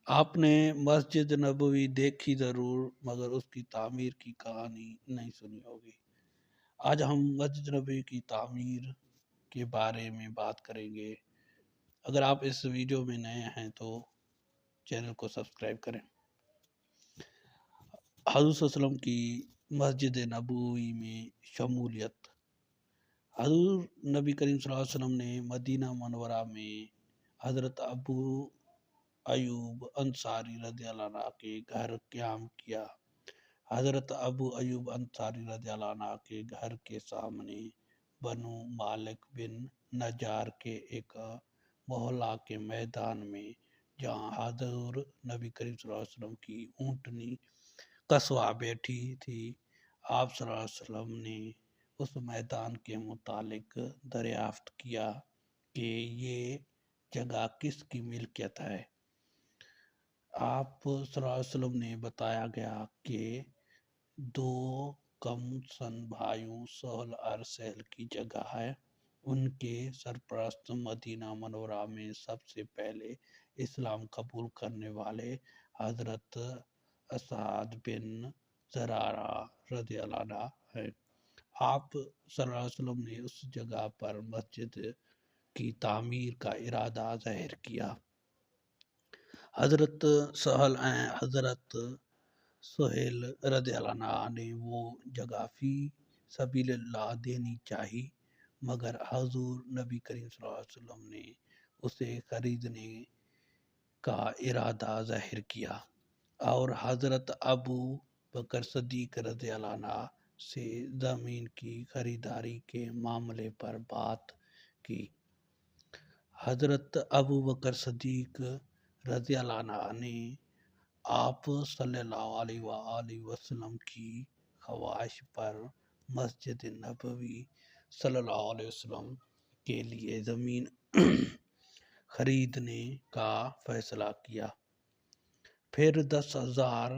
آپ نے مسجد نبوی دیکھی ضرور مگر اس کی تعمیر کی کہانی نہیں سنی ہوگی۔ آج ہم مسجد نبوی کی تعمیر کے بارے میں بات کریں گے۔ اگر آپ اس ویڈیو میں نئے ہیں تو چینل کو سبسکرائب کریں۔ حضور صلی اللہ علیہ وسلم کی مسجد نبوی میں شمولیت۔ حضور نبی کریم صلی اللہ علیہ وسلم نے مدینہ منورہ میں حضرت ابو ایوب انصاری رضی اللہ عنہ کے گھر قیام کیا۔ حضرت ابو ایوب انصاری رضی اللہ عنہ کے گھر کے سامنے بنو مالک بن نجار کے ایک محلہ کے میدان میں، جہاں حضور نبی کریم صلی اللہ علیہ وسلم کی اونٹنی قصوہ بیٹھی تھی، آپ صلی اللہ علیہ وسلم نے اس میدان کے متعلق دریافت کیا کہ یہ جگہ کس کی ملکیت ہے۔ آپ صلی اللہ علیہ وسلم نے بتایا گیا کہ دو کم سن بھائیوں سہل اور سہل کی جگہ ہے۔ ان کے سرپرست مدینہ منورہ میں سب سے پہلے اسلام قبول کرنے والے حضرت اسعد بن زرارہ رضی اللہ عنہ ہیں۔ آپ صلی اللہ علیہ وسلم نے اس جگہ پر مسجد کی تعمیر کا ارادہ ظاہر کیا۔ حضرت سہیل رضی اللہ عنہ نے وہ جگہ فی سبیل اللہ دینی چاہی، مگر حضور نبی کریم صلی اللہ علیہ وسلم نے اسے خریدنے کا ارادہ ظاہر کیا اور حضرت ابو بکر صدیق رضی اللہ عنہ سے زمین کی خریداری کے معاملے پر بات کی۔ حضرت ابو بکر صدیق رضی اللہ عنہ نے آپ صلی اللہ علیہ وآلہ وسلم کی خواہش پر مسجد نبوی صلی اللہ علیہ وسلم کے لیے زمین خریدنے کا فیصلہ کیا۔ پھر 10,000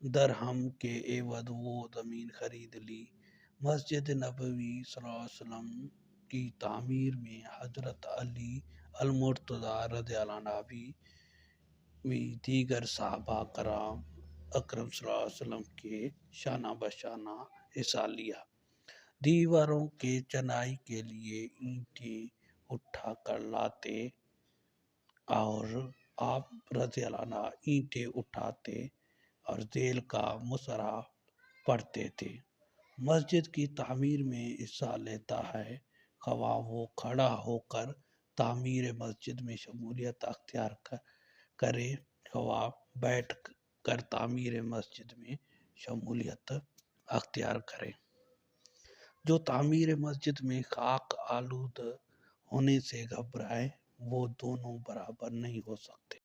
درہم کے عوض وہ زمین خرید لی۔ مسجد نبوی صلی اللہ علیہ وسلم کی تعمیر میں حضرت علی المرتضیٰ رضی اللہ عنہ بھی دیگر صحابہ کرام اکرم صلی اللہ علیہ وسلم کے شانہ بشانہ حصہ لیا۔ دیواروں کے چنائی کے لیے اینٹیں اٹھا کر لاتے اور آپ رضی اللہ عنہ اینٹیں اٹھاتے اور ذیل کا مصرع پڑھتے تھے۔ مسجد کی تعمیر میں حصہ لیتا ہے، خواہ وہ کھڑا ہو کر تعمیر مسجد میں شمولیت اختیار کرے، خواہ بیٹھ کر تعمیر مسجد میں شمولیت اختیار کرے۔ جو تعمیر مسجد میں خاک آلود ہونے سے گھبرائے، وہ دونوں برابر نہیں ہو سکتے۔